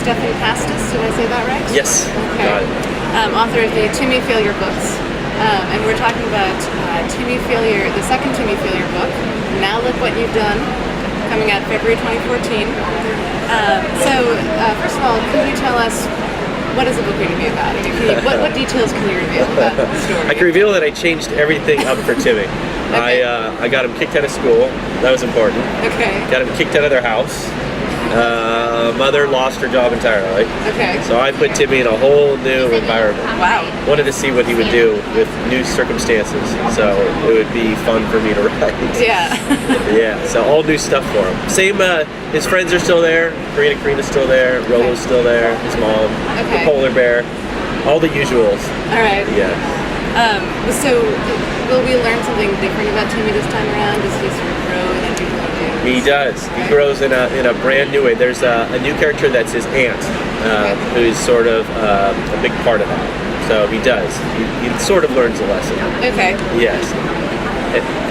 Stephan Pastis, did I say that right? Yes. Okay. Got it. Author of the Timmy Failure books. And we're talking about Timmy Failure, the second Timmy Failure book, Now Look What You've Done, coming out February 2014. First of all, can you tell us, what is the book going to be about? What details can you reveal about the story? I can reveal that I changed everything up for Timmy. Okay. I got him kicked out of school. That was important. Okay. Got him kicked out of their house. Mother lost her job entirely. Okay. So I put Timmy in a whole new environment. Wow. Wanted to see what he would do with new circumstances. So it would be fun for me to write. Yeah. Yeah. So all new stuff for him. Same. His friends are still there. Karina's still there. Rolo's still there. His mom. Okay. The polar bear. All the usuals. All right. Yeah. So will we learn something different about Timmy this time around? Does he sort of grow in unusual ways? He does. He grows in a brand new way. There's a new character that's his aunt, who's sort of a big part of that. So he does. He sort of learns a lesson. Okay. Yes.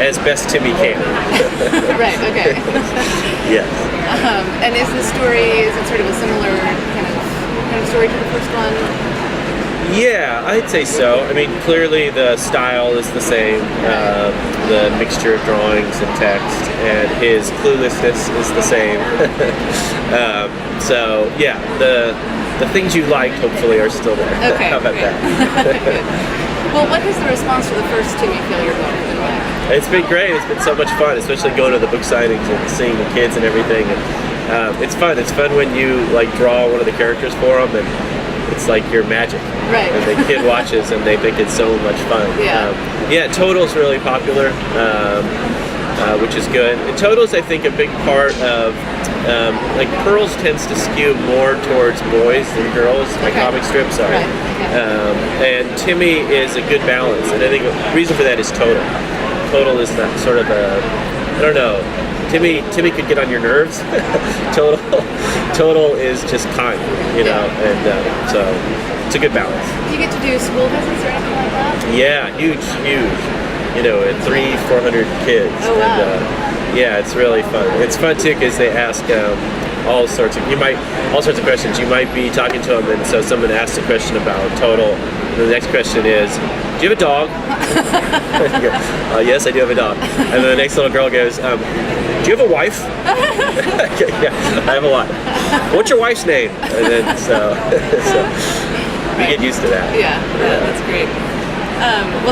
As best Timmy can. Right, okay. Yes. And is the story, is it sort of a similar kind of story to the first one? Yeah, I'd say so. I mean, clearly the style is the same, the mixture of drawings and text, and his cluelessness is the same. So, yeah, the things you liked hopefully are still there. Okay, How about great. that? Well, what has the response to the first Timmy Failure book been like? It's been great. It's been so much fun, especially going to the book signings and seeing the kids and everything. And it's fun. It's fun when you draw one of the characters for them, and it's like your magic. Right. And the kid watches and they think it's so much fun. Yeah. Total's really popular, which is good. And Total's, I think, a big part of Pearls tends to skew more towards boys than girls. My comic strips are. Right. Okay. And Timmy is a good balance, and I think the reason for that is Total. Total is that sort of I don't know. Timmy could get on your nerves. Total is just kind, and so it's a good balance. Do you get to do school visits or anything like that? Yeah, huge. At 300-400 kids. Oh wow. And, yeah, it's really fun. It's fun too because they ask all sorts of questions. You might be talking to them, and so someone asks a question about Total. And the next question is, do you have a dog? Yes, I do have a dog. And then the next little girl goes, do you have a wife? Yeah, I have a wife. What's your wife's name? And then so you get used to that. Yeah, that's great.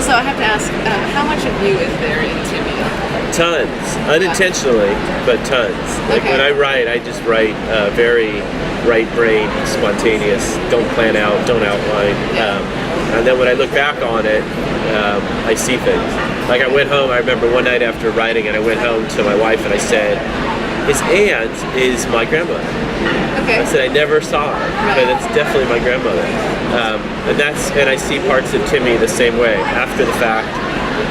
So I have to ask, how much of you is there in Timmy? Tons, unintentionally, but tons. Like when I write, I just write very right brain, spontaneous, don't plan out, don't outline. And then when I look back on it, I see things. Like I went home, I remember one night after writing, and I went home to my wife and I said, his aunt is my grandmother. Okay. I said, I never saw her, but it's definitely my grandmother. And I see parts of Timmy the same way after the fact,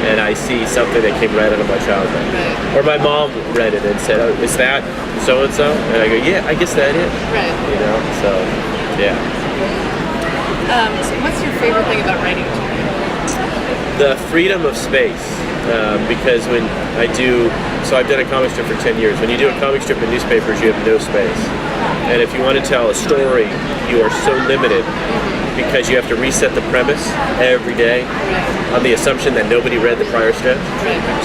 and I see something that came right out of my childhood. Right. Or my mom read it and said, oh, is that so-and-so? And I go, yeah, I guess that is. Right. So, yeah. So what's your favorite thing about writing Timmy? The freedom of space. Because when I've done a comic strip for 10 years. When you do a comic strip in newspapers, you have no space. And if you want to tell a story, you are so limited because you have to reset the premise every day on the assumption that nobody read the prior strip.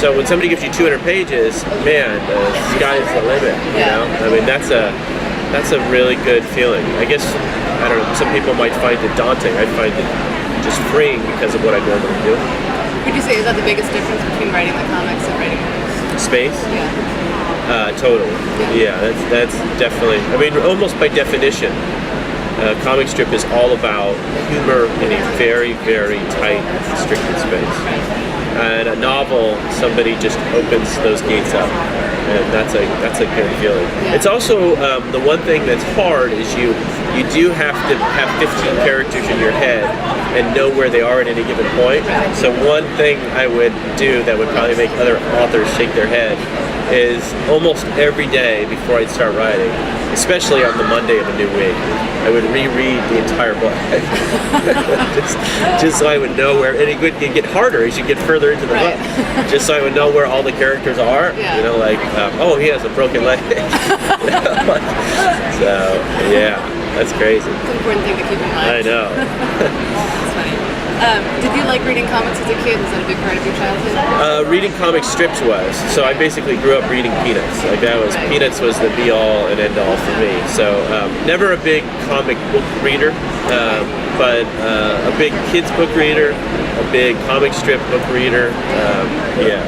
So when somebody gives you 200 pages, man, the sky's the limit. I mean, that's a really good feeling. I guess, I don't know, some people might find it daunting. I find it just freeing because of what I normally do. Would you say is that the biggest difference between writing the comics and writing books? Space? Yeah. Totally. Yeah, that's definitely, I mean, almost by definition, a comic strip is all about humor in a very, very tight, restricted space. And a novel, somebody just opens those gates up, and that's a good feeling. Yeah. It's also the one thing that's hard is you do have to have 15 characters in your head and know where they are at any given point. So one thing I would do that would probably make other authors shake their head is almost every day before I'd start writing, especially on the Monday of a new week, I would reread the entire book. just so I would know where, and it would get harder as you get further into the book, just so I would know where all the characters are. Oh, he has a broken leg. So, yeah. That's crazy. It's an important thing to keep in mind. I know. That's funny. Did you like reading comics as a kid? Was that a big part of your childhood? Reading comic strips was. So I basically grew up reading Peanuts. Like that was, Peanuts was the be all and end all for me. So never a big comic book reader, but a big kids book reader, a big comic strip book reader. Yeah.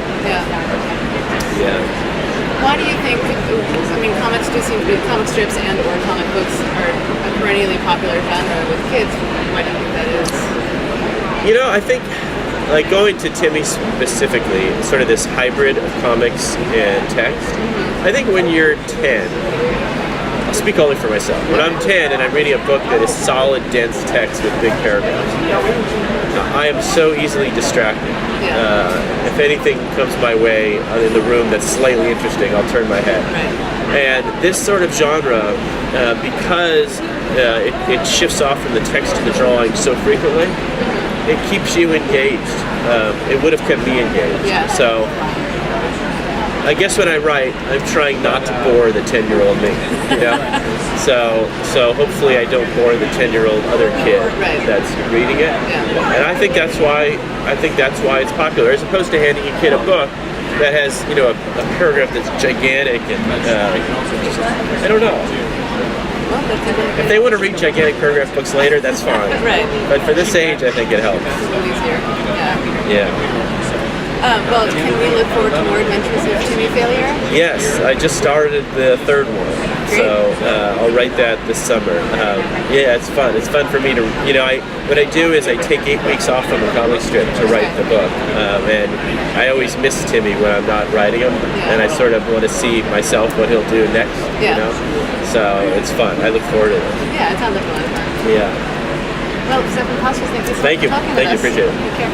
Why do you think, I mean, comics do seem to be, comic strips and or comic books are a perennially popular genre with kids. Why do you think that is? You know, I think, like going to Timmy specifically, sort of this hybrid of comics and text. I think when you're 10, I'll speak only for myself. When I'm 10 and I'm reading a book that is solid, dense text with big paragraphs, I am so easily distracted. If anything comes my way in the room that's slightly interesting, I'll turn my head. And this sort of genre, because it shifts off from the text to the drawing so frequently, it keeps you engaged. It would have kept me engaged. So I guess when I write, I'm trying not to bore the 10-year-old me. You know? So hopefully I don't bore the 10-year-old other kid that's reading it. And I think that's why it's popular, as opposed to handing a kid a book that has, you know, a paragraph that's gigantic and I don't know. If they want to read gigantic paragraph books later, that's fine. But for this age, I think it helps. It's a little easier. Yeah. Well, can we look forward to more adventures of Timmy Failure? Yes, I just started the third one, so I'll write that this summer. Yeah, it's fun. It's fun for me to, you know, what I do is I take 8 weeks off from a comic strip to write the book, and I always miss Timmy when I'm not writing him, and I sort of want to see myself what he'll do next, you know? So it's fun. I look forward to it. Yeah, it sounds like a lot of fun. Yeah. Well, Stephan Pastis, thank you so much for talking with us. Thank you, appreciate it. Take care.